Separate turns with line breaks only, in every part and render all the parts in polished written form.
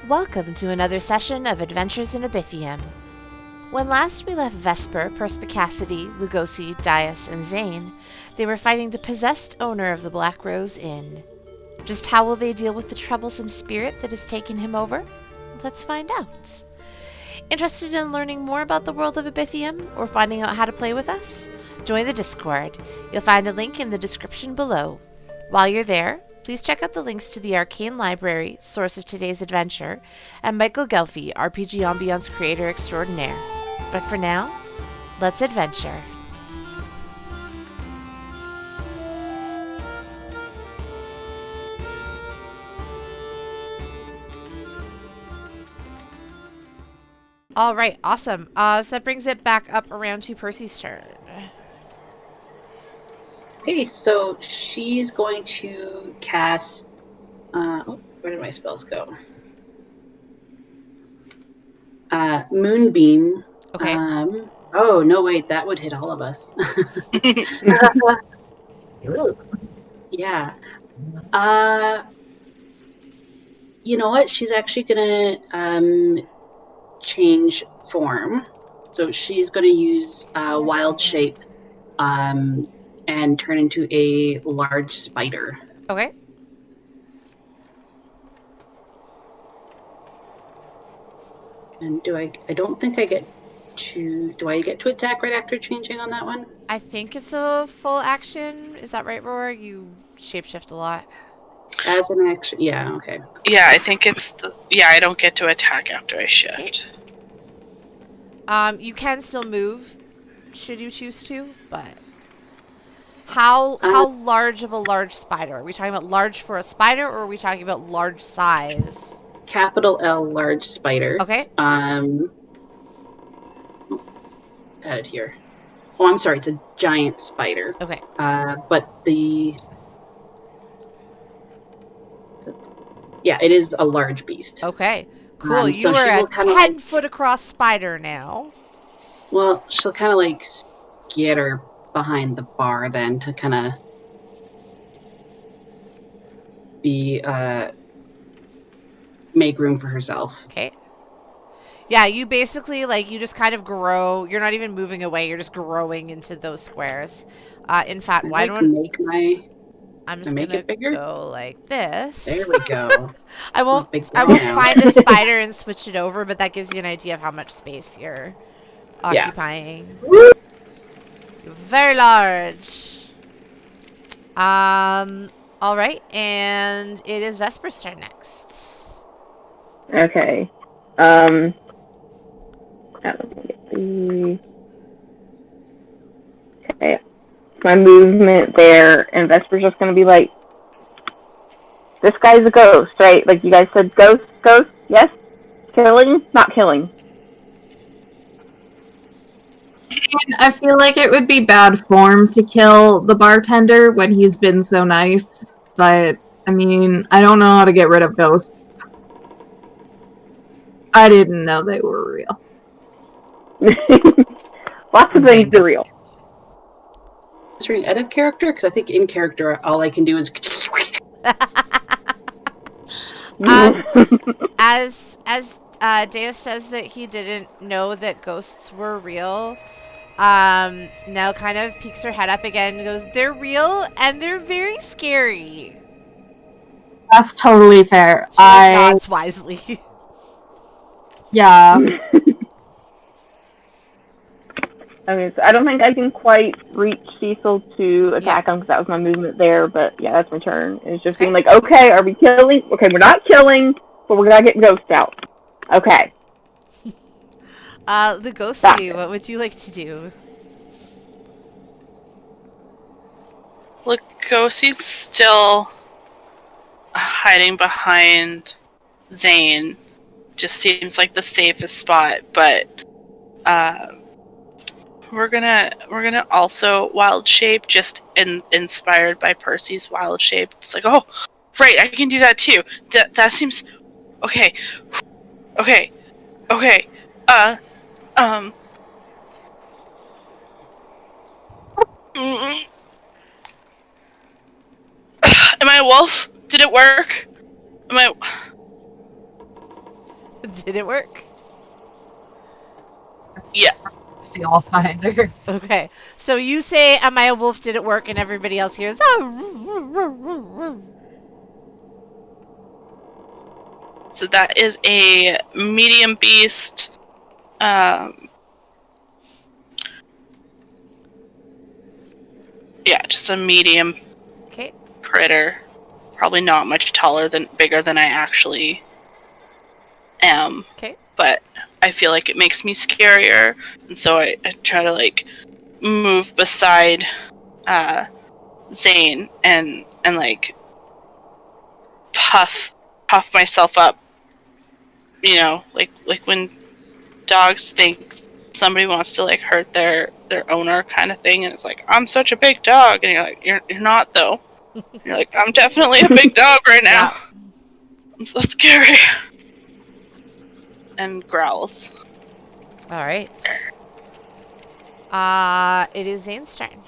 Welcome to another session of Adventures in Abytheum. When last we left Vesper, Perspicacity, Lugosi, Dias, and Zane, they were fighting the possessed owner of the Black Rose Inn. Just how will they deal with the troublesome spirit that has taken him over? Let's find out. Interested in learning more about the world of Abytheum or finding out how to play with us? Join the Discord. You'll find a link in the description below. While you're there, please check out the links to the Arcane Library, source of today's adventure, and Michael Gelfi, RPG Ambiance creator extraordinaire. But for now, let's adventure. All right, awesome. So that brings it back up around to Percy's turn.
Okay, so she's going to cast. Where did my spells go? Moonbeam.
Okay.
Oh no! Wait, that would hit all of us. Yeah. You know what? She's actually gonna change form. So she's gonna use wild shape. And turn into a large spider.
Okay.
And I don't think I get to, do I get to attack right after changing on that one?
I think it's a full action. Is that right, Roar? You shapeshift a lot.
As an action, yeah, okay.
Yeah, I think it's I don't get to attack after I shift.
You can still move, should you choose to, but how large of a large spider? Are we talking about large for a spider, or are we talking about large size?
Capital L, large spider.
Okay.
Add it here. Oh, I'm sorry, it's a giant spider.
Okay.
But yeah, it is a large beast.
Okay. Cool. You
so
are a 10-foot across spider now.
Well, she'll kind of like skitter behind the bar then to kind of make room for herself.
Okay. Yeah, you basically you just kind of grow. You're not even moving away. You're just growing into those squares. In fact, why don't I'm just gonna go like this.
There we go.
I won't find a spider and switch it over, but that gives you an idea of how much space you're occupying. Yeah. Very large. All right, and it is Vesper's turn next.
Okay. Okay. My movement there, and Vesper's just gonna be like, this guy's a ghost, right? Like you guys said, ghost, yes? Killing, not killing.
I feel like it would be bad form to kill the bartender when he's been so nice, but, I mean, I don't know how to get rid of ghosts. I didn't know they were real.
Lots of things are real.
Answering out of character, because I think in character all I can do is
as Deus says that he didn't know that ghosts were real, Nell kind of peeks her head up again and goes, they're real and they're very scary.
That's totally fair.
She nods wisely.
Yeah.
Okay, so I don't think I can quite reach Cecil to attack him because that was my movement there, but yeah, that's my turn. It's just being like, okay, are we killing? Okay, we're not killing, but we're gonna get ghosts out. Okay.
The ghosty, what would you like to do?
Look, Ghosty's still hiding behind Zane. Just seems like the safest spot, but we're gonna also wild shape, just inspired by Percy's wild shape. It's like, oh, right, I can do that too. That seems okay. Okay. Am I a wolf? Did it work? Am I?
Did it work?
Yeah.
See, I'll find her.
Okay. So you say, "Am I a wolf? Did it work?" And everybody else hears, "Oh."
So that is a medium beast. Yeah, just a medium
Okay.
critter. Probably not much bigger than I actually am.
Okay.
But I feel like it makes me scarier, and so I try to like move beside Zane and like puff myself up. You know, like when dogs think somebody wants to like hurt their owner kind of thing, and it's like, I'm such a big dog, and you're like, you're not though. You're like, I'm definitely a big dog right now.
Yeah.
I'm so scary. And growls.
All right. It is Zane's turn.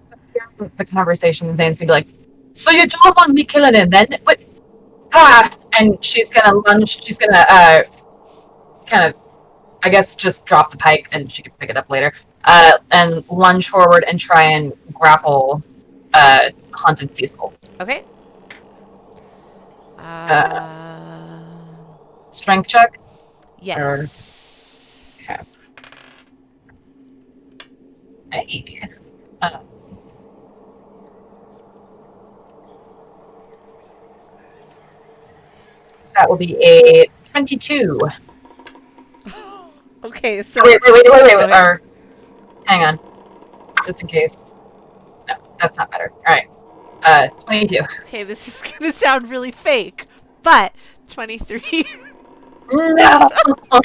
So hearing the conversation, Zane's gonna be like, "So you don't want me killing him then? But and she's gonna lunge. She's gonna kind of, I guess, just drop the pike, and she can pick it up later. And lunge forward and try and grapple Haunted Cecil.
Okay.
Strength check.
Yes.
Okay. That will be a 22.
Okay, so
Wait.
Okay.
Or, hang on. Just in case. No, that's not better. Alright. 22.
okay, this is gonna sound really fake, but 23.
No! So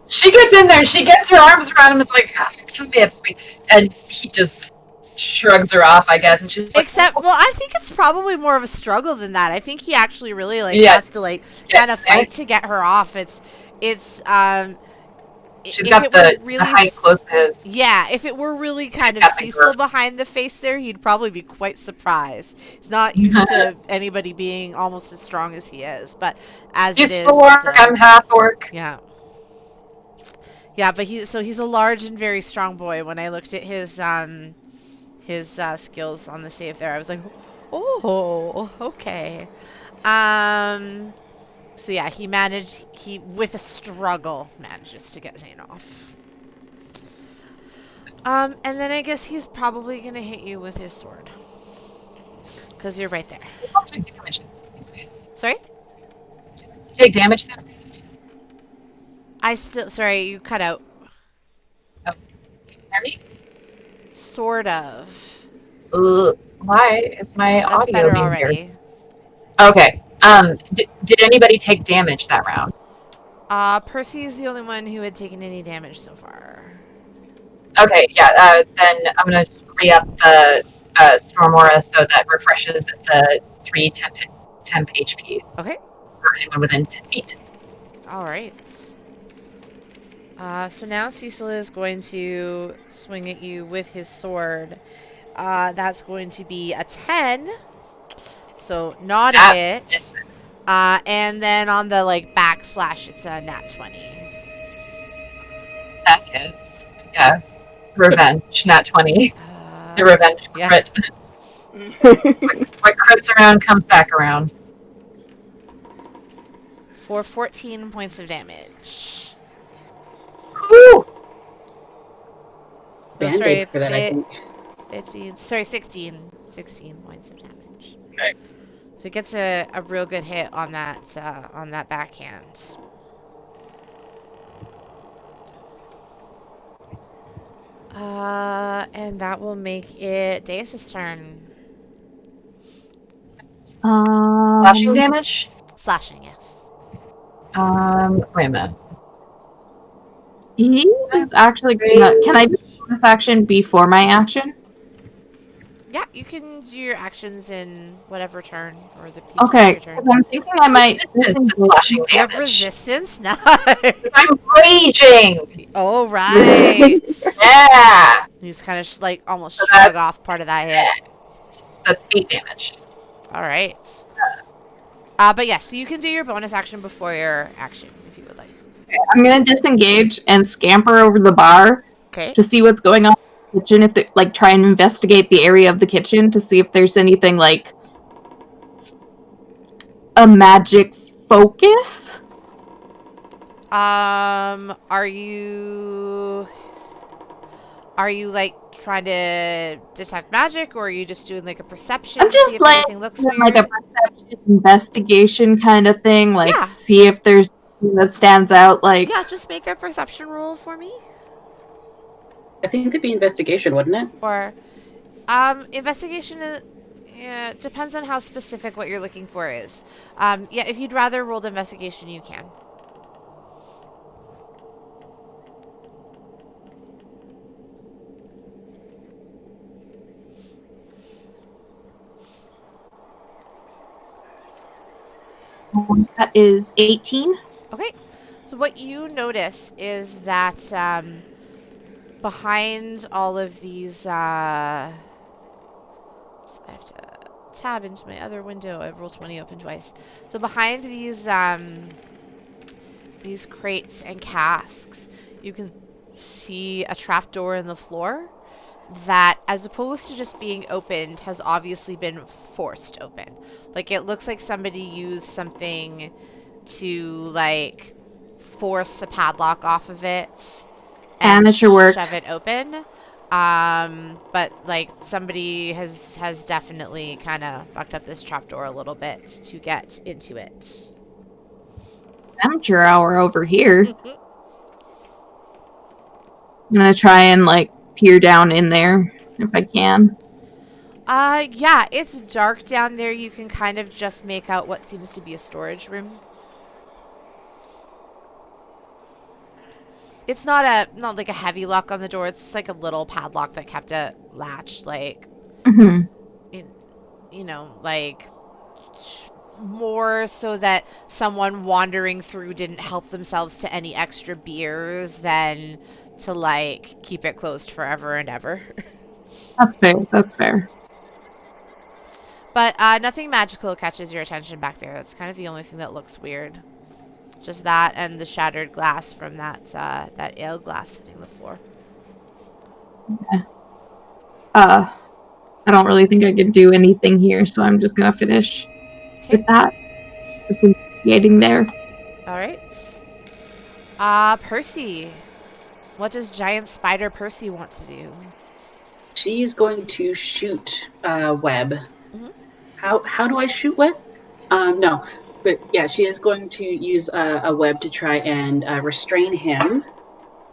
she gets in there, she gets her arms around him, and is like, come here. And he just shrugs her off, I guess, and she's like,
Except, well, I think it's probably more of a struggle than that. I think he actually really has to kind of fight to get her off. She's
got the height close to his.
Yeah, if it were really kind of Cecil behind the face there, he'd probably be quite surprised. He's not used to anybody being almost as strong as he is, but as
He's
it is,
full orc, I'm half orc.
Yeah. Yeah, but he's a large and very strong boy. When I looked at his skills on the save there, I was like, oh, okay. So yeah, he with a struggle manages to get Zane off. And then I guess he's probably gonna hit you with his sword. Because you're right there.
I'll take damage.
Sorry?
Take damage then?
Sorry, you cut out.
Oh, can you hear me?
Sort of.
Why is my
That's
audio
better
being
already.
weird? Okay. Did anybody take damage that round?
Percy is the only one who had taken any damage so far.
Okay, yeah, then I'm gonna re-up the Storm Aura so that refreshes the 3 temp HP
Okay.
for anyone within 10 feet.
Alright. So now Cecil is going to swing at you with his sword. That's going to be a 10. So not a hit. And then on the backslash, it's a nat 20.
That hits, I guess. Revenge, nat 20. The revenge
yeah.
crit. What crits around comes back around.
For 14 points of damage.
Woo!
Band-aid for that, I think.
15. Sorry, 16. 16 points of damage.
Okay.
So it gets a real good hit on that backhand. And that will make it Deus' turn.
Slashing damage?
Slashing, yes.
Wait a minute.
He is actually gonna. Can I do this action before my action?
Yeah, you can do your actions in whatever turn or the piece
Okay,
of your
'cause
turn.
I'm thinking I might.
This is slashing
You have
damage.
resistance? Nice.
I'm raging!
All right.
Yeah!
You just kind of almost
So
shrug off part of that hit.
So that's 8 damage.
All right. But yes, so you can do your bonus action before your action if you would like.
I'm gonna disengage and scamper over the bar
Okay.
to see what's going on in the kitchen. If they like try and investigate the area of the kitchen to see if there's anything like a magic focus.
Are you like trying to detect magic, or are you just doing like a perception?
I'm
to
just
see if
like
anything looks weird?
like a perception investigation kind of thing, like
Yeah.
see if there's something that stands out. Like
Yeah, just make a perception roll for me.
I think it'd be investigation, wouldn't it?
Or, investigation. Yeah, depends on how specific what you're looking for is. Yeah, if you'd rather roll the investigation, you can.
that is 18.
Okay, so what you notice is that behind all of these, I have to tab into my other window. I've rolled 20 open twice. So behind these crates and casks, you can see a trapdoor in the floor that, as opposed to just being opened, has obviously been forced open. Like, it looks like somebody used something to, like, force a padlock off of it and
Amateur work.
shove it open. But, like, somebody has definitely kind of fucked up this trapdoor a little bit to get into it.
Amateur hour over here. I'm gonna try and like peer down in there if I can.
Yeah, it's dark down there. You can kind of just make out what seems to be a storage room. It's not like a heavy lock on the door. It's just like a little padlock that kept it latched, like, you know, like more so that someone wandering through didn't help themselves to any extra beers than to like keep it closed forever and ever.
That's fair. That's fair.
But nothing magical catches your attention back there. That's kind of the only thing that looks weird. Just that and the shattered glass from that ale glass hitting the floor.
Okay. I don't really think I could do anything here, so I'm just gonna finish with that. Just investigating there.
All right. Percy. What does giant spider Percy want to do?
She's going to shoot Webb.
Mm-hmm.
How do I shoot Webb? No, but yeah, she is going to use a web to try and restrain him,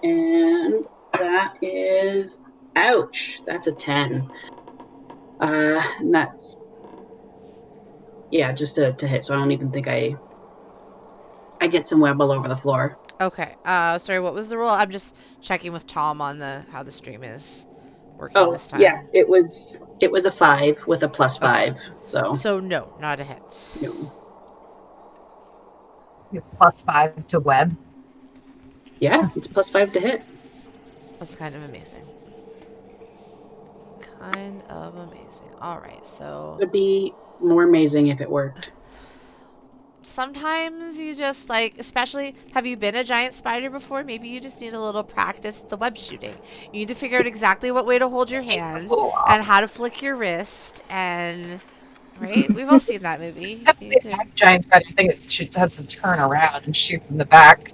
and that is ouch. That's a 10. And that's just to hit. So I don't even think I get some web all over the floor.
Okay. Sorry, what was the roll? I'm just checking with Tom on how the stream is working this time.
Yeah, it was a 5 with a +5.
Okay.
So
no, not a hit.
no.
You have +5 to web.
Yeah, it's +5 to hit.
That's kind of amazing. Kind of amazing. All right, so
It would be more amazing if it worked.
sometimes you just like, especially, have you been a giant spider before? Maybe you just need a little practice at the web shooting. You need to figure out exactly what way to hold your hand and how to flick your wrist, and right? We've all seen that movie.
The giant spider thing it has to turn around and shoot from the back.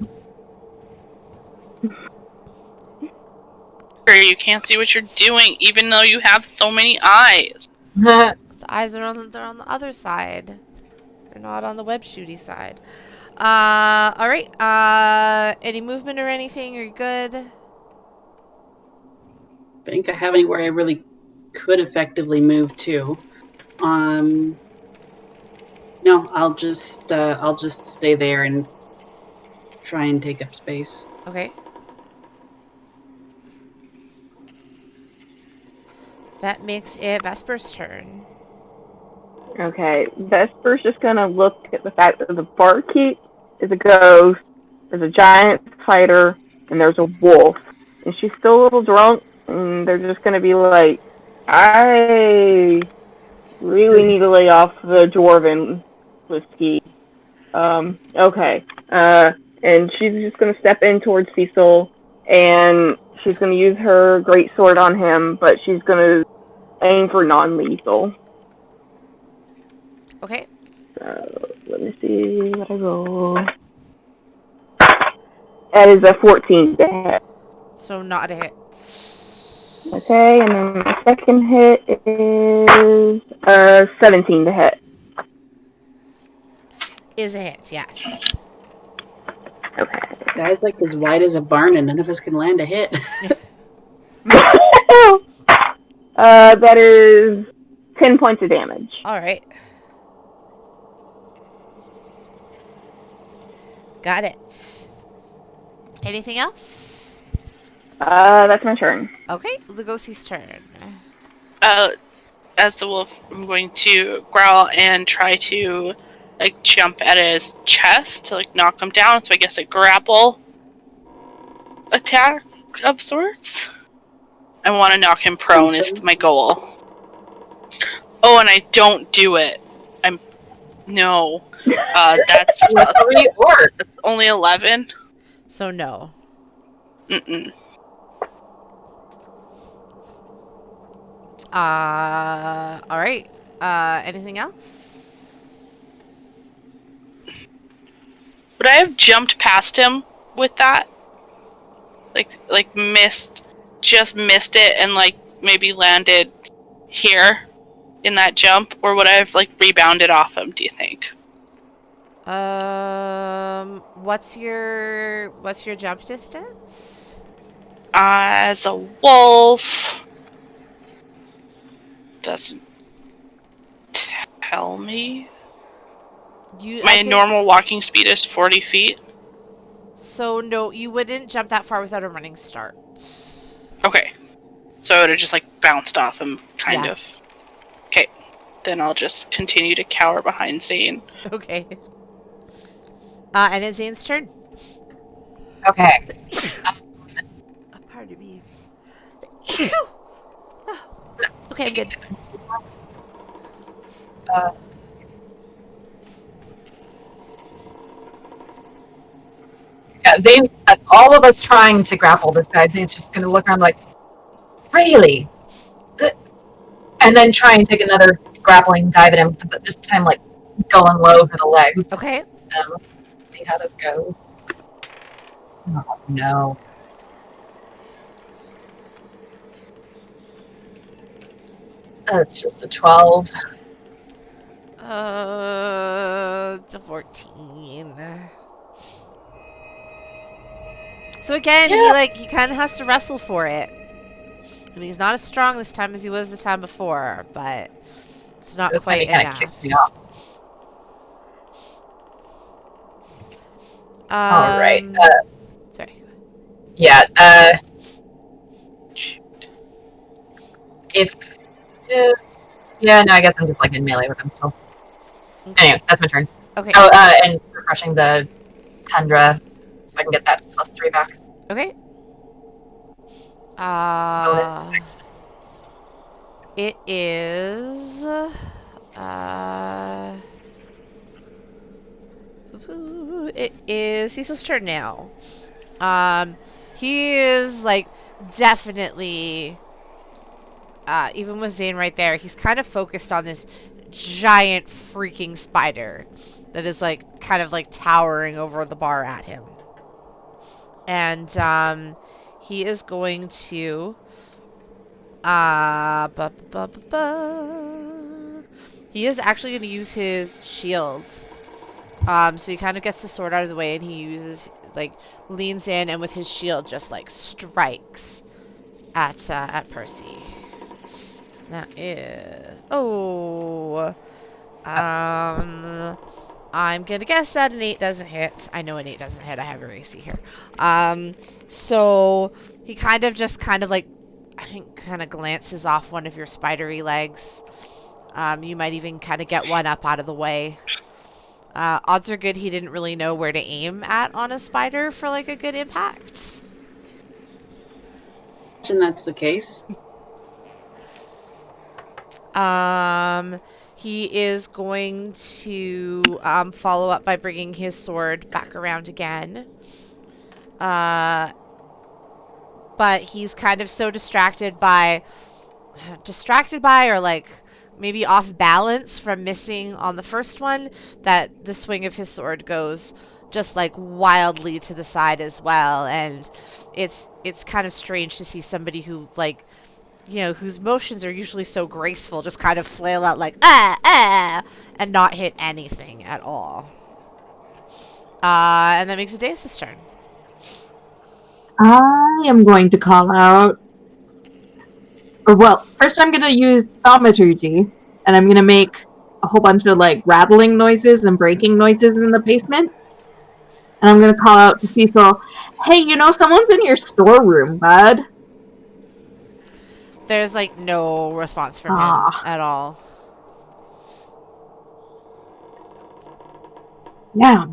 You can't see what you're doing, even though you have so many eyes.
The eyes are they're on the other side. They're not on the web shooty side. All right. Any movement or anything? Are you good?
I think I have anywhere I really could effectively move to. No, I'll just stay there and try and take up space.
Okay. That makes it Vesper's turn.
Okay, Vesper's just gonna look at the fact that the barkeep is a ghost, there's a giant spider, and there's a wolf. And she's still a little drunk, and they're just gonna be like, I really need to lay off the dwarven whiskey. Okay. And she's just gonna step in towards Cecil, and she's gonna use her great sword on him, but she's gonna aim for non-lethal.
Okay.
So let me see what I roll. That is a 14 to hit.
So not a hit.
Okay, and then my second hit is 17 to hit.
Is a hit, yes.
Okay.
Guy's like as wide as a barn, and none of us can land a hit.
That is 10 points of damage.
All right. Got it. Anything else?
That's my turn.
Okay, Lugosi's turn.
As the wolf, I'm going to growl and try to like jump at his chest to like knock him down. So I guess a grapple attack of sorts. I want to knock him prone is my goal. Oh, and I don't do it. No. That's 3 or that's only 11.
So no.
Mm-mm.
All right. Anything else?
Would I have jumped past him with that? Like just missed it and like maybe landed here in that jump, or would I have like rebounded off him, do you think?
What's your jump distance?
As a wolf, doesn't tell me. My normal walking speed is 40 feet.
So no, you wouldn't jump that far without a running start.
Okay. So it would have just like bounced off him, kind of. Okay. Then I'll just continue to cower behind Zane.
Okay. And it's Zane's turn.
Okay.
Pardon me. Okay, I'm good.
Yeah, Zane, all of us trying to grapple this guy, Zane's just going to look around like, really? And then try and take another grappling dive at him, but this time, like, going low for the legs.
Okay.
See how this goes. Oh, no. That's just a 12.
It's a 14. So again, he kind of has to wrestle for it. And he's not as strong this time as he was the time before, but it's not quite enough.
Kicks me off. All right.
Sorry.
Yeah. If. Yeah. No. I guess I'm just like in melee with him still.
Okay.
Anyway, that's my turn.
Okay.
Oh, and refreshing the tundra so I can get that +3 back.
Okay. It is. It is Cecil's turn now. He is like definitely. Even with Zane right there, he's kind of focused on this giant freaking spider that is like kind of like towering over the bar at him. And he is going to he is actually going to use his shield. So he kind of gets the sword out of the way and he uses leans in and with his shield just like strikes at Percy. That is I'm gonna guess that an 8 doesn't hit. I know an 8 doesn't hit. I have your AC here. So he kind of glances off one of your spidery legs. You might even kind of get one up out of the way. Odds are good he didn't really know where to aim at on a spider for like a good impact.
And that's the case.
He is going to follow up by bringing his sword back around again. But he's kind of so distracted by or like maybe off balance from missing on the first one that the swing of his sword goes just like wildly to the side as well. And it's kind of strange to see somebody who like, you know, whose motions are usually so graceful just kind of flail out like and not hit anything at all. And that makes it Deus' turn.
I am going to call out. Well, first I'm going to use thaumaturgy, and I'm going to make a whole bunch of like rattling noises and breaking noises in the basement. And I'm going to call out to Cecil, "Hey, you know, someone's in your storeroom, bud."
There's like no response from him at all.
Yeah.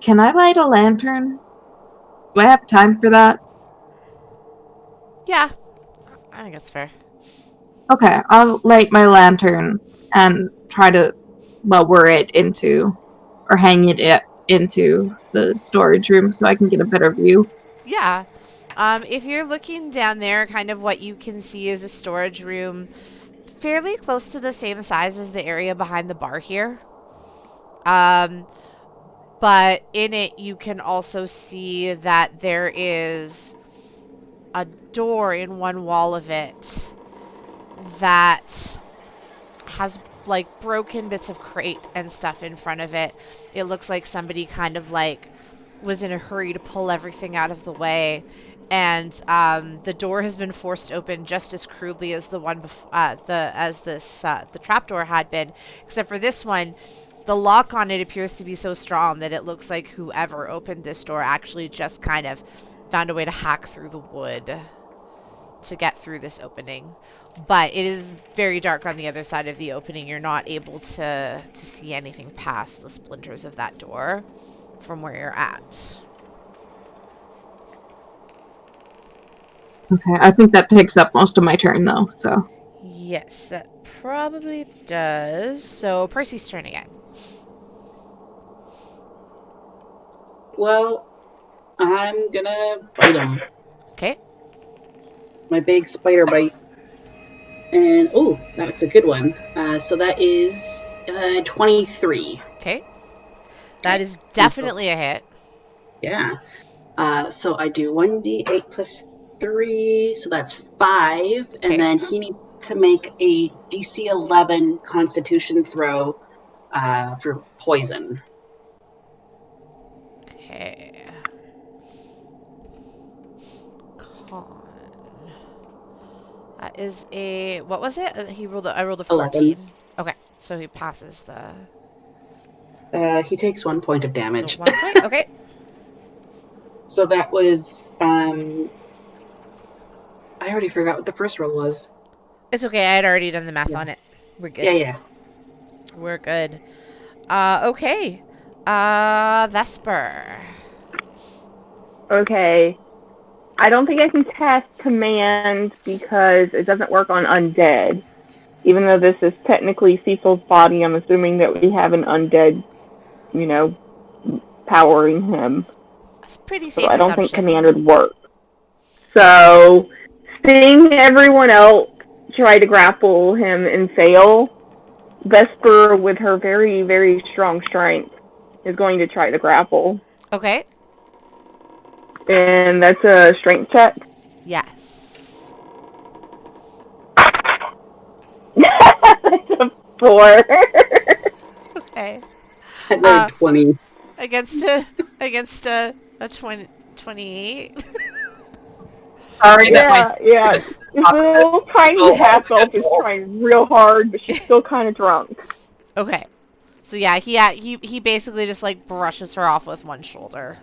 Can I light a lantern? Do I have time for that?
Yeah, I think that's fair.
Okay, I'll light my lantern and try to lower it into, or hang it into the storage room so I can get a better view.
Yeah. If you're looking down there, kind of what you can see is a storage room fairly close to the same size as the area behind the bar here. But in it, you can also see that there is a door in one wall of it that has like broken bits of crate and stuff in front of it. It looks like somebody kind of like was in a hurry to pull everything out of the way, and the door has been forced open just as crudely as the one the trapdoor had been, except for this one. The lock on it appears to be so strong that it looks like whoever opened this door actually just kind of found a way to hack through the wood to get through this opening. But it is very dark on the other side of the opening. You're not able to see anything past the splinters of that door from where you're at.
Okay, I think that takes up most of my turn though, so.
Yes, that probably does. So Percy's turn again.
Well, I'm gonna bite him.
Okay.
My big spider bite. And, oh, that's a good one. So that is 23.
Okay. That is definitely a hit.
Yeah. So I do 1d8 plus 3, so that's 5.
Okay.
And then he needs to make a DC 11 Constitution throw for poison.
Okay. Con. That is a, what was it? I rolled a 14.
11.
Okay, so he passes the.
He takes 1 point of damage.
So 1 point. Okay.
So that was I already forgot what the first roll was.
It's okay. I had already done the math on it. We're good.
Yeah.
We're good. Okay. Vesper.
Okay. I don't think I can cast command because it doesn't work on undead. Even though this is technically Cecil's body, I'm assuming that we have an undead, powering him.
That's pretty safe.
So I don't think command would work. So, seeing everyone else try to grapple him and fail, Vesper, with her very, very strong strength, is going to try to grapple.
Okay.
And that's a strength check?
Yes.
That's a 4.
Okay.
I got 20.
Against a 28.
Sorry that
Yeah. This little tiny half elf is trying real hard, but she's still kind of drunk.
Okay. So yeah, he basically just like brushes her off with one shoulder.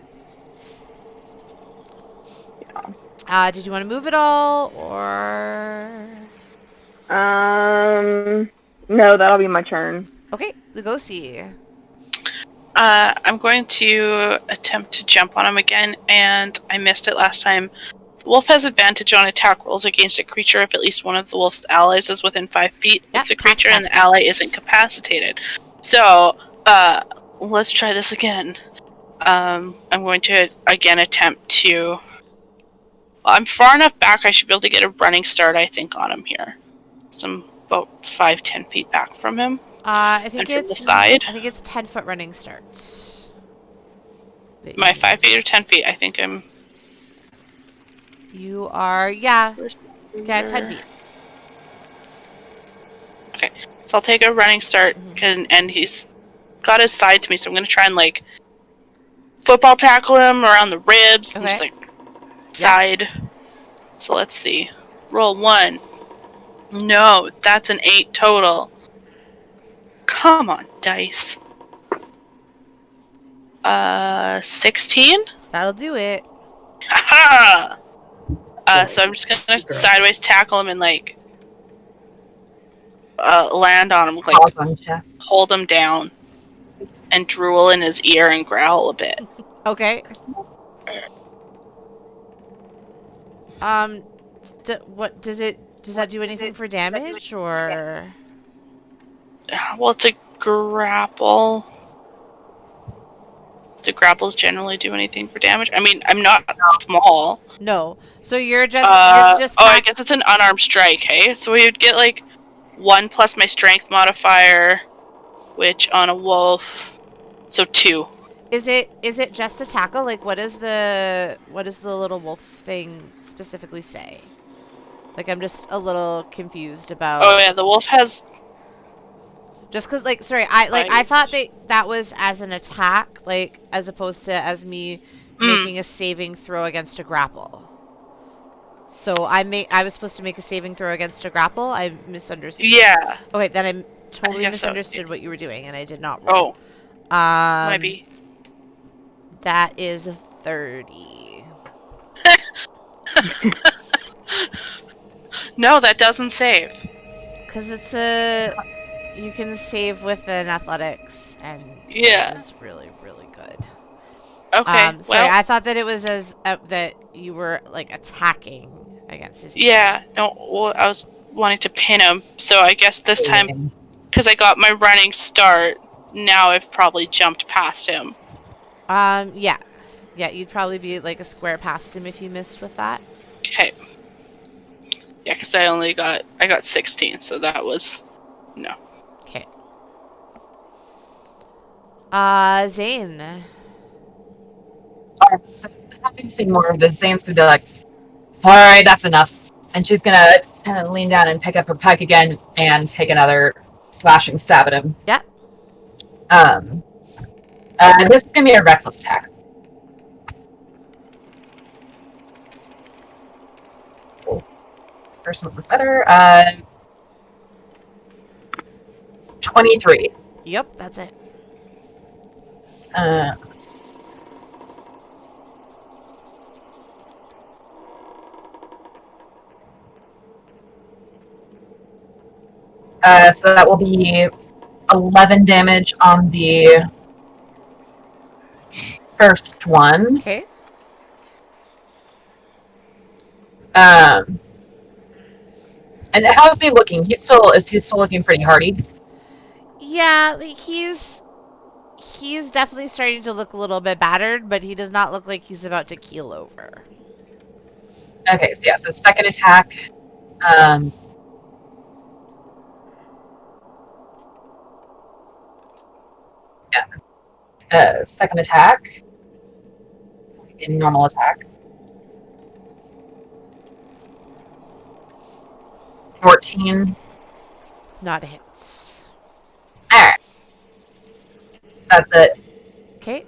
Yeah.
Did you want to move at all, or?
No, that'll be my turn.
Okay, Lugosi.
I'm going to attempt to jump on him again, and I missed it last time Wolf has advantage on attack rolls against a creature if at least one of the wolf's allies is within 5 feet.
Yep,
if the creature and the
tactics.
ally is incapacitated. So, let's try this again. I'm going to again attempt to. I'm far enough back. I should be able to get a running start. I think on him here. So I'm about 5-10 feet back from him.
I think
And from
it's
the side.
I think it's 10-foot running start.
Am I 5 feet or 10 feet? I think I'm.
You are, yeah, 10 feet.
Okay, so I'll take a running start, and he's got his side to me, so I'm gonna try and like football tackle him around the ribs, and just like side. So let's see. Roll 1. No, that's an 8 total. Come on, dice. 16?
That'll do it.
Haha! So I'm just gonna sideways tackle him and like land on him, like
on chest.
hold him down and drool in his ear and growl a bit.
Okay. What does it? Does that do anything for damage or?
Well, it's a grapple. Do grapples generally do anything for damage? I mean, I'm not small.
No. So you're just.
I guess it's an unarmed strike. Hey, so we would get like 1 plus my strength modifier, which on a wolf, so 2.
Is it just a tackle? Like, what does the little wolf thing specifically say? Like, I'm just a little confused about.
Oh yeah, the wolf has.
Just because, like, sorry, I thought that was as an attack, like, as opposed to as me making a saving throw against a grapple. So I was supposed to make a saving throw against a grapple. I misunderstood.
Yeah.
Okay, then I totally misunderstood what you were doing, and I did not roll.
Oh. Maybe.
That is a 30.
No, that doesn't save.
Because you can save with an athletics, and this is really, really good.
Okay.
Sorry, I thought that it was as that you were like attacking against his.
Yeah. No. Well, I was wanting to pin him, so I guess this time, because I got my running start, now I've probably jumped past him.
Yeah, you'd probably be like a square past him if you missed with that.
Okay. Yeah, because I got 16, so that was no.
Okay. Zane.
So having seen more of this, Zane's gonna be like, "Alright, that's enough." And she's gonna kind of lean down and pick up her pike again and take another slashing stab at him.
Yep.
This is gonna be a reckless attack. First one was better. 23.
Yep, that's it.
So that will be 11 damage on the first one.
Okay.
And how's he looking? Is he still looking pretty hardy?
Yeah, like he's definitely starting to look a little bit battered, but he does not look like he's about to keel over.
Okay, so second attack. Second attack. In normal attack. 14.
Not a hit.
Alright. So that's it.
Okay.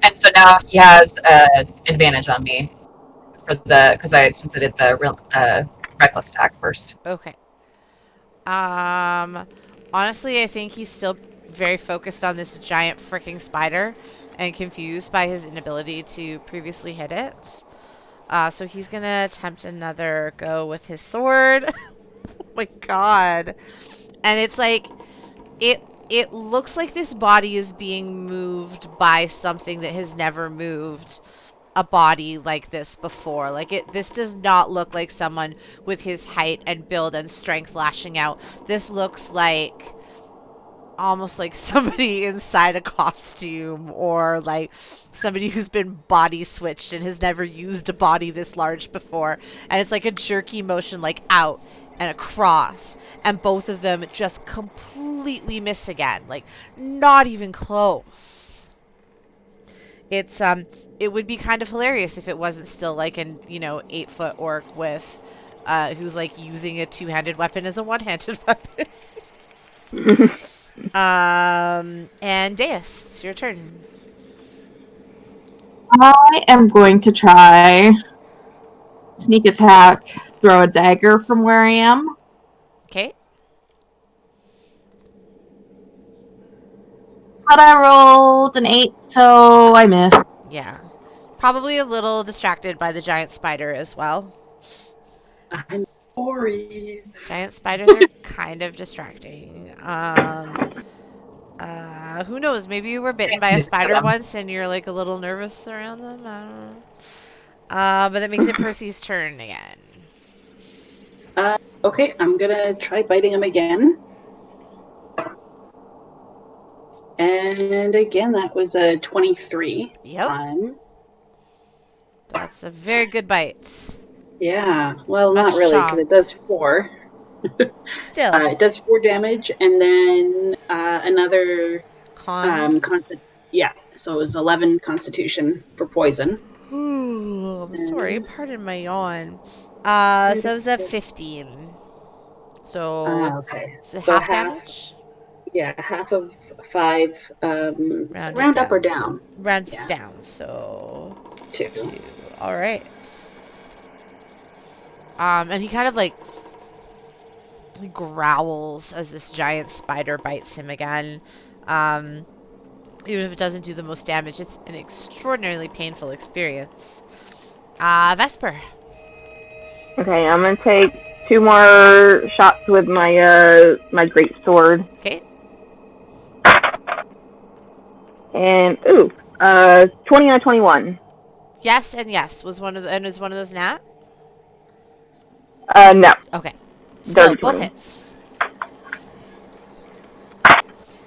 And so now he has advantage on me since I did the reckless attack first.
Okay. Honestly, I think he's still very focused on this giant freaking spider and confused by his inability to previously hit it. So he's gonna attempt another go with his sword. Oh my god. And it's like it looks like this body is being moved by something that has never moved. a body like this before. Like this does not look like someone with his height and build and strength lashing out. This looks like almost like somebody inside a costume, or like somebody who's been body switched and has never used a body this large before. And it's like a jerky motion, like out and across, and both of them just completely miss again, like not even close. It's it would be kind of hilarious if it wasn't still like an 8-foot orc with who's like using a two-handed weapon as a one-handed weapon. And Deus, it's your turn.
I am going to try sneak attack, throw a dagger from where I am.
Okay.
But I rolled an 8, so I missed.
Yeah. Probably a little distracted by the giant spider as well.
I'm sorry.
Giant spiders are kind of distracting. Who knows? Maybe you were bitten by a spider once and you're like a little nervous around them. I don't know. But that makes it Percy's turn again.
Okay, I'm gonna try biting him again. And again, that was a 23.
Yep. That's a very good bite.
Yeah, well,
Much
not really,
chomp.
because it does 4.
Still.
It does 4 damage, and then another yeah. So it was 11 Constitution for poison.
Ooh, I'm sorry. Pardon my yawn. So it was a 15. So
okay.
is it
So
half damage?
Yeah, half of 5.
Round
Round
it
up or
down.
down?
So rounds
Yeah.
down. So
2.
2. All right. And he kind of like growls as this giant spider bites him again. Even if it doesn't do the most damage, it's an extraordinarily painful experience. Vesper.
Okay, I'm gonna take 2 more shots with my my great sword.
Okay.
And 20 on 21.
Yes and yes. Was one of those nat?
No.
Okay. Still,
Dirty
both
20.
hits.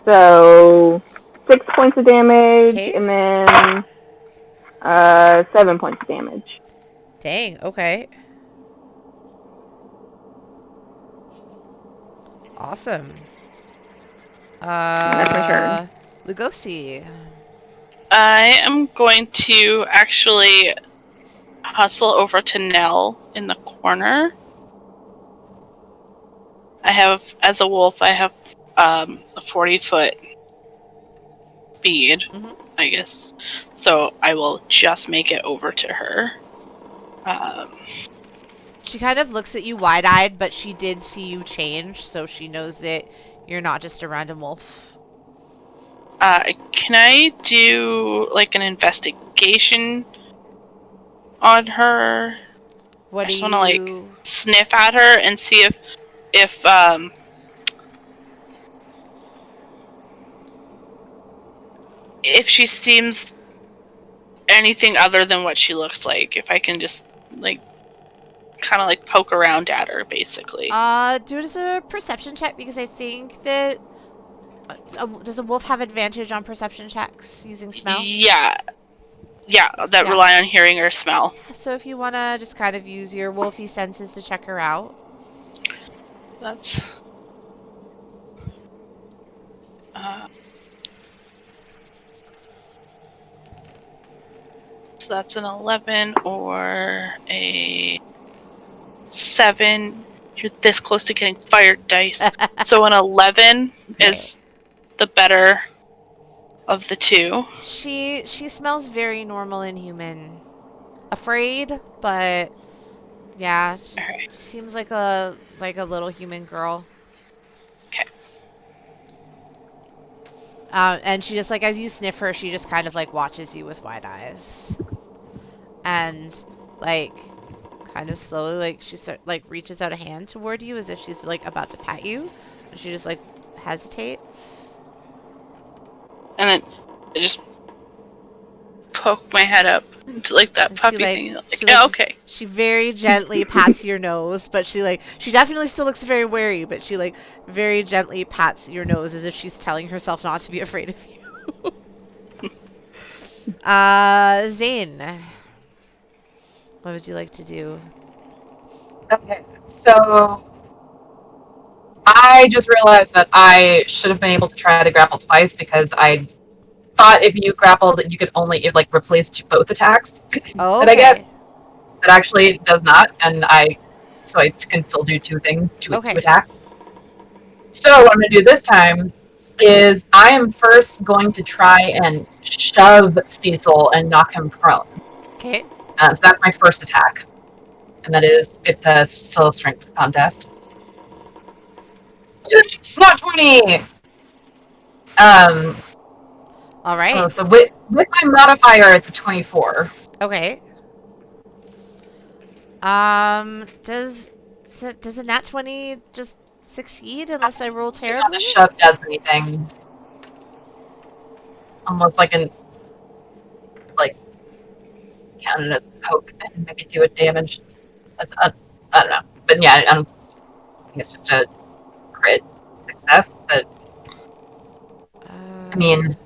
So 6 points of damage,
Okay.
and then 7 points of damage.
Dang, okay. Awesome.
That's my turn.
Lugosi.
I am going to actually hustle over to Nell in the corner. As a wolf, I have a 40-foot speed, I guess. So I will just make it over to her.
She kind of looks at you wide-eyed, but she did see you change, so she knows that you're not just a random wolf.
Can I do like an investigation on her?
What
I just
do
want to like
you...
sniff at her and see if she seems anything other than what she looks like. If I can just like kind of like poke around at her, basically.
Do it as a perception check, because I think that... does a wolf have advantage on perception checks using smell?
Yeah, that rely on hearing or smell.
So if you want to just kind of use your wolfy senses to check her out.
That's... so that's an 11 or a 7. You're this close to getting fired, dice. So an 11 is the better of the 2.
She smells very normal and human. Afraid, but yeah,
Alright.
seems like a little human girl.
Okay.
And she just like, as you sniff her, she just kind of like watches you with wide eyes, and like kind of slowly like she reaches out a hand toward you as if she's like about to pat you, and she just like hesitates.
And then I just poke my head up to like that
And
puppy
she, like-
thing. Like,
she,
yeah,
like-
okay.
She very gently pats your nose, but she definitely still looks very wary, but she like very gently pats your nose as if she's telling herself not to be afraid of you. Zane, what would you like to do?
Okay, so I just realized that I should have been able to try the grapple twice because I thought if you grappled, you could only like replace both attacks
Oh,
that I get.
okay.
That actually does not, and so I can still do two things, two
Okay.
attacks. So what I'm going to do this time is I am first going to try and shove Cecil and knock him prone.
Okay.
So that's my first attack, and it's still a strength contest. It's not 20.
All right.
So with my modifier, it's a 24.
Okay. Does a nat 20 just succeed unless I roll
Not
terribly?
a shove does anything. Almost like count it as a poke and maybe do a damage. I don't know, but yeah, I think it's just a crit success. But I mean,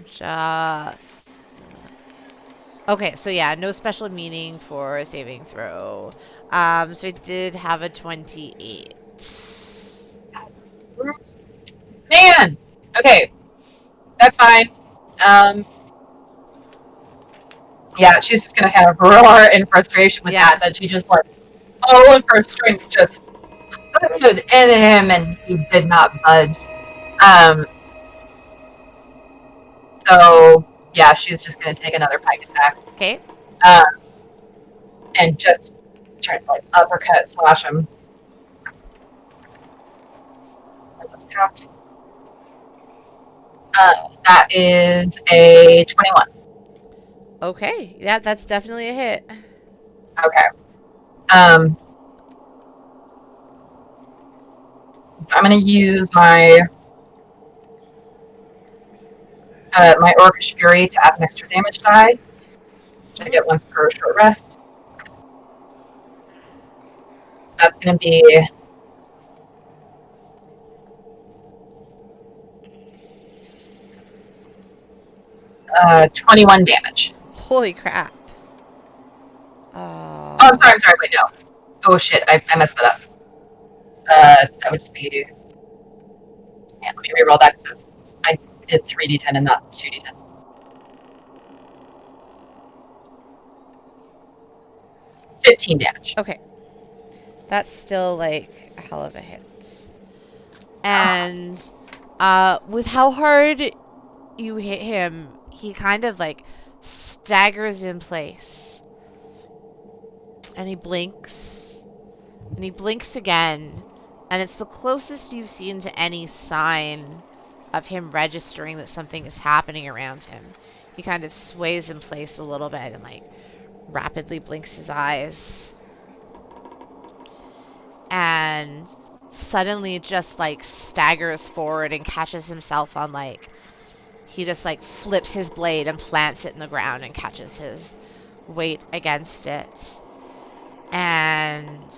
just okay. So yeah, no special meaning for a saving throw. So I did have a 28.
man, okay, that's fine. Yeah, she's just gonna kind of roar in frustration with that. That she just like all of her strength just put it in him, and he did not budge. So yeah, she's just gonna take another pike attack.
Okay.
And just try to like uppercut slash him. Let's count. That is a 21.
Okay. Yeah, that's definitely a hit.
Okay. So I'm gonna use my my Orcish Fury to add an extra damage die, which I get once per short rest. So that's gonna be 21 damage.
Holy crap.
Oh, I'm sorry, wait, no. Oh shit, I messed that up. That would just be... Yeah, let me reroll that because I did 3d10 and not 2d10. $15 damage.
Okay. That's still like a hell of a hit. And with how hard you hit him, he kind of like staggers in place. And he blinks. And he blinks again. And it's the closest you've seen to any sign of him registering that something is happening around him. He kind of sways in place a little bit and like rapidly blinks his eyes. And suddenly just like staggers forward and catches himself on like, he just like flips his blade and plants it in the ground and catches his weight against it. And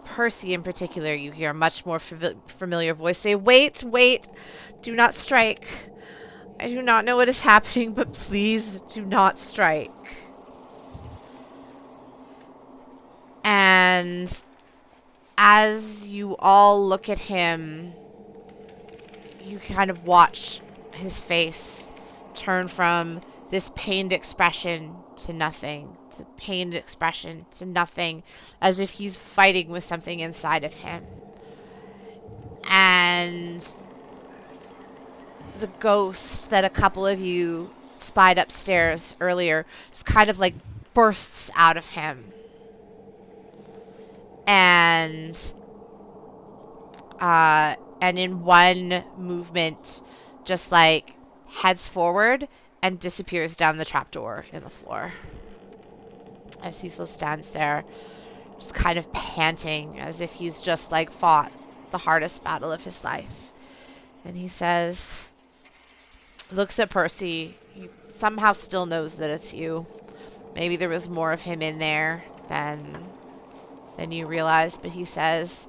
Percy in particular, you hear a much more familiar voice say, "Wait, wait, do not strike. I do not know what is happening, but please do not strike." And as you all look at him, you kind of watch his face turn from this pained expression to nothing, to pained expression to nothing, as if he's fighting with something inside of him. And the ghost that a couple of you spied upstairs earlier just kind of like bursts out of him. And in one movement just like heads forward and disappears down the trapdoor in the floor. As Cecil stands there, just kind of panting as if he's just like fought the hardest battle of his life. And he says, looks at Percy. He somehow still knows that it's you. Maybe there was more of him in there than you realized, but he says,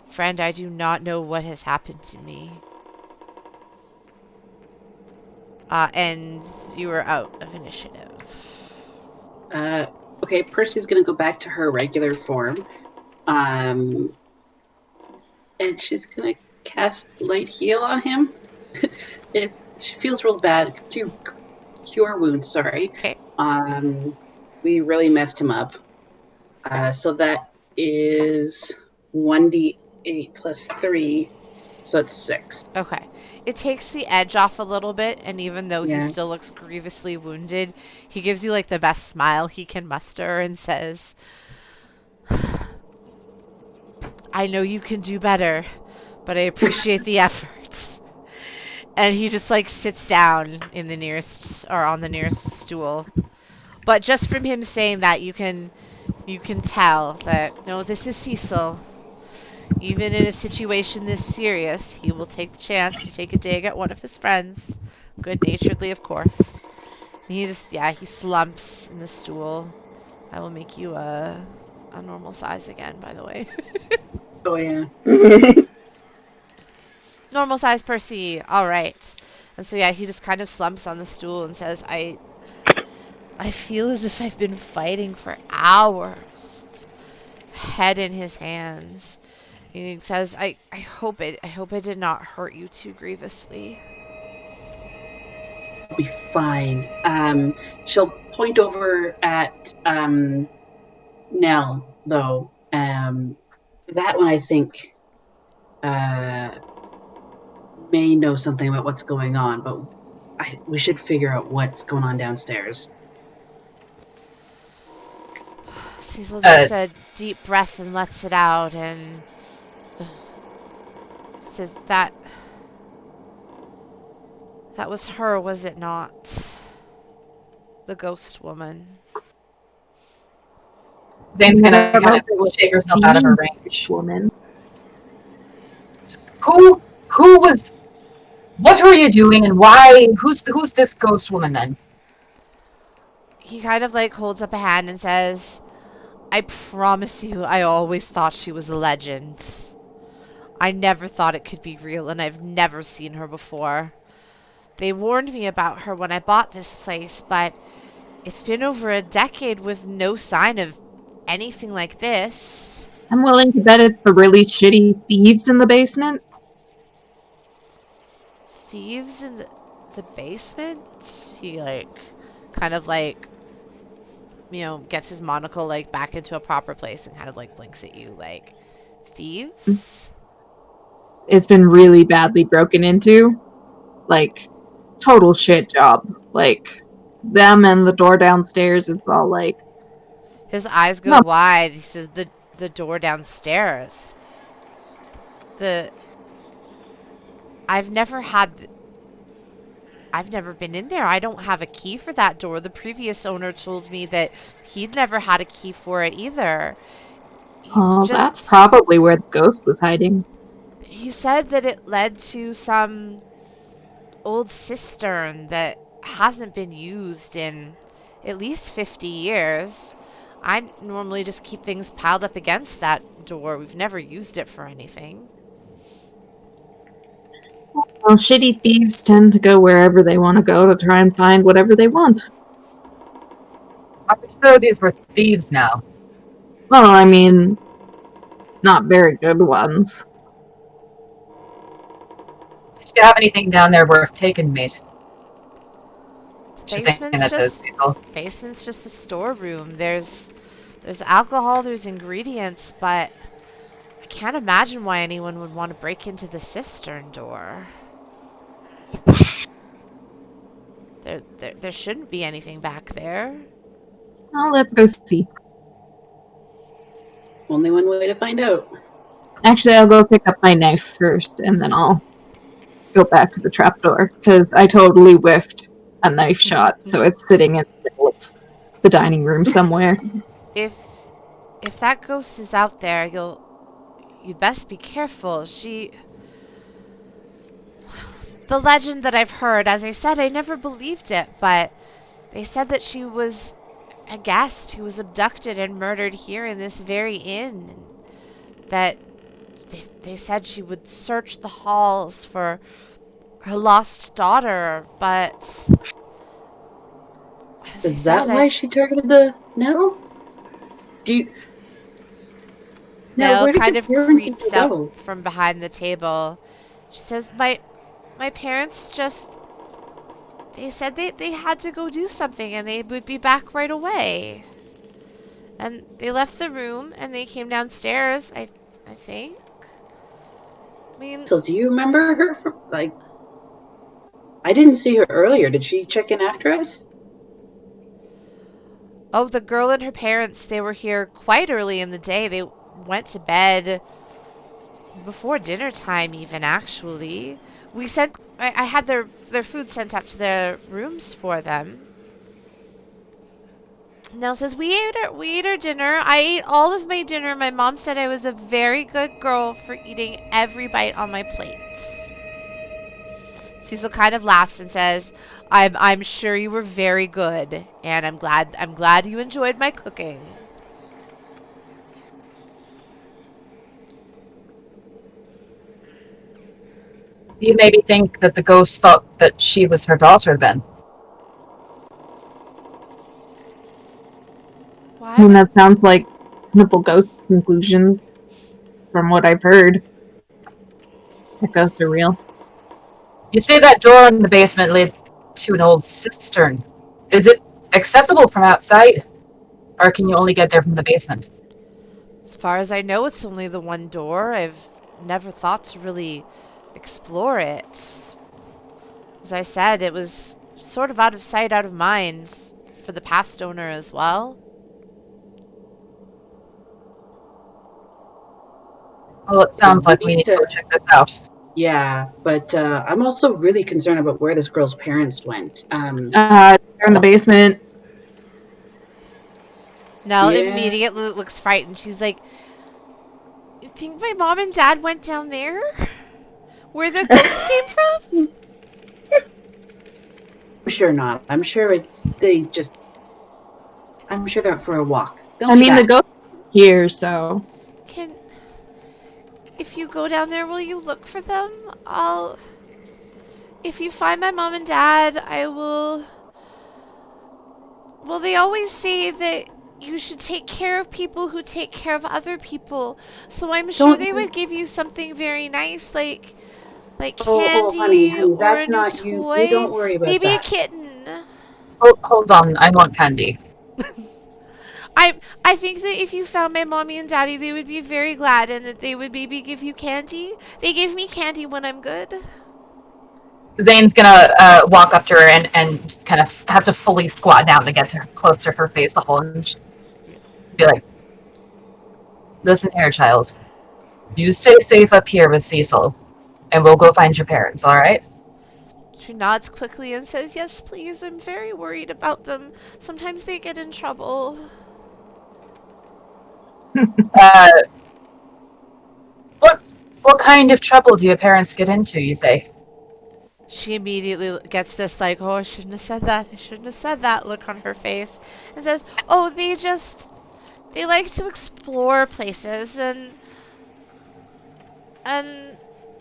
"Friend, I do not know what has happened to me." And you are out of initiative.
Okay, Percy's gonna go back to her regular form. And she's gonna cast light heal on him. She feels real bad. Cure wounds, sorry.
Okay.
We really messed him up. So that is 1d8 plus 3, so that's 6.
Okay. It takes the edge off a little bit, and even though he
Yeah.
still looks grievously wounded, he gives you like the best smile he can muster and says, "I know you can do better, but I appreciate the effort." And he just like sits down in the nearest or on the nearest stool. But just from him saying that, you can tell that no, this is Cecil. Even in a situation this serious, he will take the chance to take a dig at one of his friends, good-naturedly, of course. And he slumps in the stool. I will make you a normal size again, by the way.
Oh, yeah.
Normal size Percy. All right. And so, yeah, he just kind of slumps on the stool and says, I feel as if I've been fighting for hours. Head in his hands. He says, I hope it did not hurt you too grievously.
It'll be fine. She'll point over at Nell, though. That one, I think, may know something about what's going on, but we should figure out what's going on downstairs.
Cecil takes a deep breath and lets it out and says, that was her, was it not? The ghost woman.
Zane's gonna kind of shake herself out of her range.
Woman.
Who was? What were you doing, and why? Who's this ghost woman then?
He kind of like holds up a hand and says, I promise you, I always thought she was a legend. I never thought it could be real, and I've never seen her before. They warned me about her when I bought this place, but it's been over a decade with no sign of anything like this.
I'm willing to bet it's the really shitty thieves in the basement.
Thieves in the basement? He kind of gets his monocle back into a proper place and kind of blinks at you thieves?
It's been really badly broken into. Total shit job. Them and the door downstairs, it's all
His eyes go
No.
wide. He says, the door downstairs. I've never been in there. I don't have a key for that door. The previous owner told me that he'd never had a key for it either.
That's probably where the ghost was hiding.
He said that it led to some old cistern that hasn't been used in at least 50 years. I normally just keep things piled up against that door. We've never used it for anything.
Well, shitty thieves tend to go wherever they want to go to try and find whatever they want.
I'm sure these were thieves now.
Well, I mean, not very good ones.
Did you have anything down there worth taking, mate?
Basement's just a storeroom. There's alcohol, there's ingredients, but I can't imagine why anyone would want to break into the cistern door. There shouldn't be anything back there.
Well, let's go see.
Only one way to find out.
Actually, I'll go pick up my knife first, and then I'll go back to the trapdoor, because I totally whiffed a knife shot, so it's sitting in the middle of the dining room somewhere.
If that ghost is out there, you'd best be careful. the legend that I've heard. As I said, I never believed it, but they said that she was a guest who was abducted and murdered here in this very inn. And that they said she would search the halls for her lost daughter, but...
Is that why she targeted the... No? Do you...
Nell
where did
kind
your
of
parents
creeps
go?
out from behind the table. She says, my parents just... They said they had to go do something and they would be back right away. And they left the room and they came downstairs, I think. I mean...
So do you remember her from, like... I didn't see her earlier. Did she check in after us?
Oh, the girl and her parents, they were here quite early in the day. They went to bed before dinner time even, actually. I had their food sent up to their rooms for them. Nell says, we ate our dinner. I ate all of my dinner. My mom said I was a very good girl for eating every bite on my plate. Cecil kind of laughs and says, I'm sure you were very good, and I'm glad you enjoyed my cooking.
Do you maybe think that the ghost thought that she was her daughter then?
Why?
I mean, that sounds like simple ghost conclusions from what I've heard. That ghosts are real.
You say that door in the basement led to an old cistern. Is it accessible from outside? Or can you only get there from the basement?
As far as I know, it's only the one door. I've never thought to really explore it. As I said, it was sort of out of sight, out of mind for the past owner as well.
Well, it sounds like we need to go check this out.
Yeah, but I'm also really concerned about where this girl's parents went.
They're in the basement.
Nell
Yeah.
immediately looks frightened. She's like, you think my mom and dad went down there? Where the ghost came from?
I'm sure not. I'm sure I'm sure they're out for a walk. They'll
I
be
mean, the
back.
ghost is here, so...
If you go down there, will you look for them? If you find my mom and dad, I will... Well, they always say that you should take care of people who take care of other people. So I'm sure they would give you something very nice, like candy
honey,
or
that's
a new
not
toy.
you don't worry about
Maybe
that.
a kitten.
Hold on, I want candy.
I think that if you found my mommy and daddy, they would be very glad and that they would maybe give you candy. They give me candy when I'm good.
Zane's gonna walk up to her and just kind of have to fully squat down to get to her, close to her face level and be like, listen here, child. You stay safe up here with Cecil, and we'll go find your parents, alright?
She nods quickly and says, yes, please. I'm very worried about them. Sometimes they get in trouble.
What kind of trouble do your parents get into, you say?
She immediately gets this like, oh, I shouldn't have said that. I shouldn't have said that look on her face. And says, oh, they like to explore places and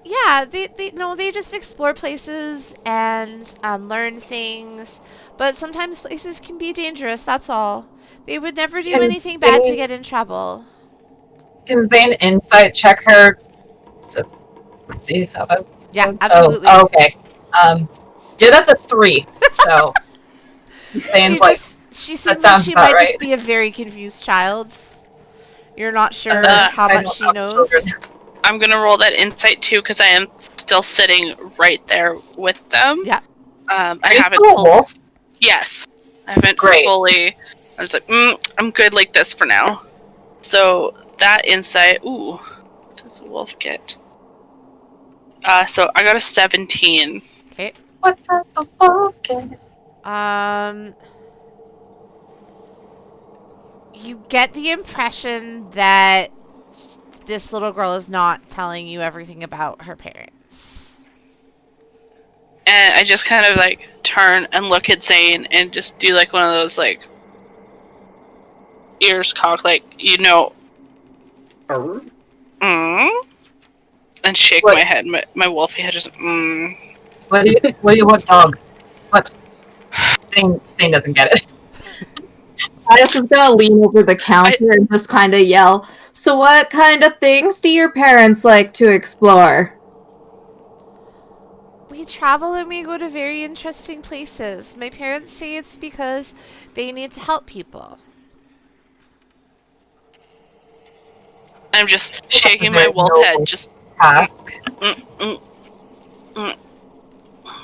yeah, they just explore places and learn things. But sometimes places can be dangerous, that's all. They would never do anything bad to get in trouble.
Can Zane insight check her? So, let's see how about...
Yeah, absolutely.
Oh, okay. Yeah, that's a 3. So Zane's
she seems
that
like
sounds
she
about
might
right.
just be a very confused child. You're not sure how much she knows.
I'm gonna roll that insight too because I am still sitting right there with them.
Yeah.
I
Are you
haven't
still a
pulled.
wolf?
Yes, I haven't
Great.
fully. I was like, I'm good like this for now. So that insight. Ooh, what does a wolf get? So I got a 17.
Okay.
What does the wolf get?
You get the impression that this little girl is not telling you everything about her parents.
And I just kind of like turn and look at Zane and just do like one of those like ears cocked, like, you know,
Oh.
and shake
What?
my head. My wolfy head just
What do you want, dog? What? Zane doesn't get it.
I just was gonna lean over the counter and just kind of yell, "So what kind of things do your parents like to explore?"
We travel and we go to very interesting places. My parents say it's because they need to help people.
I'm just shaking my wolf head. Just
Task.
mm.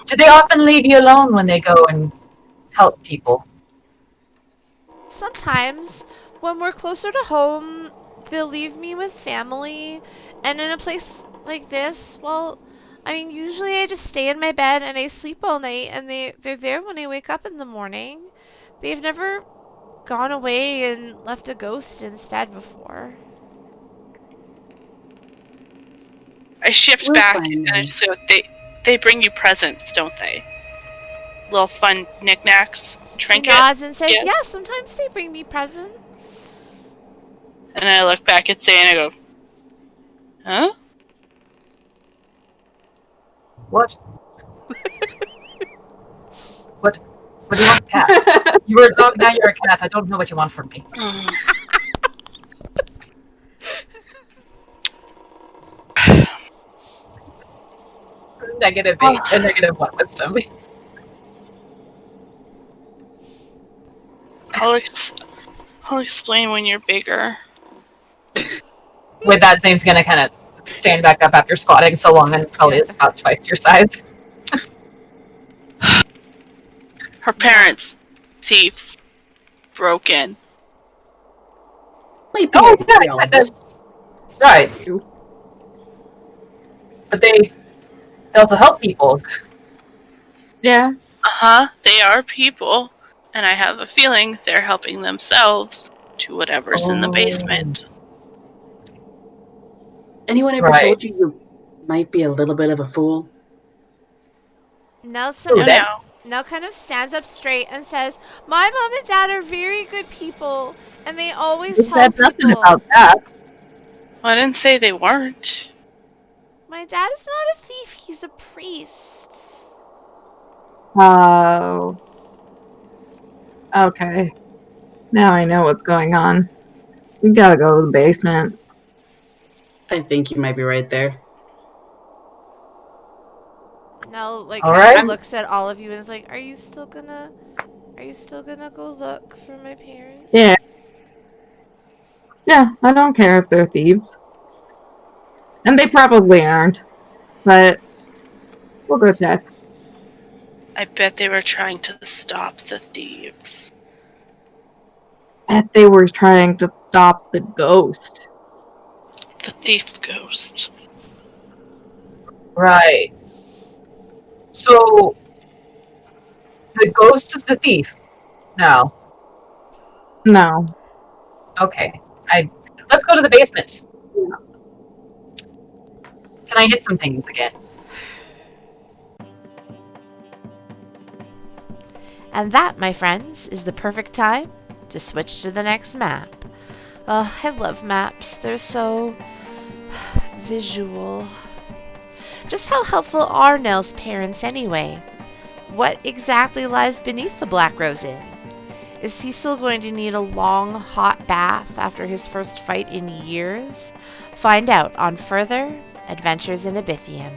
Do they often leave you alone when they go and help people?
Sometimes, when we're closer to home, they'll leave me with family. And in a place like this, well, I mean, usually I just stay in my bed and I sleep all night, and they're there when I wake up in the morning. They've never gone away and left a ghost instead before.
I shift
We'll
back
find
and I
them.
just go, they bring you presents, don't they? Little fun knickknacks,
He
trinkets.
nods and says,
Yes.
yeah, sometimes they bring me presents.
And I look back at Zane and I go, huh?
What? What do you want, cat? You were a dog, now you're a cat. I don't know what you want from me. Negative 8 and negative 1 wisdom.
I'll explain when you're bigger.
With that, Zane's gonna kind of stand back up after squatting so long and probably is about twice your size.
Her parents, thieves, broken.
Might be
Oh,
able to see all
yeah,
of this.
that's right. But they also help people.
Yeah.
They are people, and I have a feeling they're helping themselves to whatever's in the basement.
Anyone ever
Right.
told you you might be a little bit of a fool?
Nelson
Who, them?
Nell kind of stands up straight and says, my mom and dad are very good people, and they always
You
help
said nothing
people.
about that.
Well, I didn't say they weren't.
My dad is not a thief, he's a priest.
Oh. Okay. Now I know what's going on. You gotta go to the basement.
I think you might be right there.
Nell
All
kind
right.
of looks at all of you and is like, Are you still gonna go look for my parents?
Yeah. Yeah, I don't care if they're thieves. And they probably aren't. But we'll go check.
I bet they were trying to stop the thieves.
Bet they were trying to stop the ghost.
The thief ghost.
Right. So the ghost is the thief. No.
No.
Okay. Let's go to the basement. Can I hit some things again?
And that, my friends, is the perfect time to switch to the next map. Oh, I love maps. They're so visual. Just how helpful are Nell's parents anyway? What exactly lies beneath the Black Rose Inn? Is Cecil going to need a long, hot bath after his first fight in years? Find out on further Adventures in Abytheum.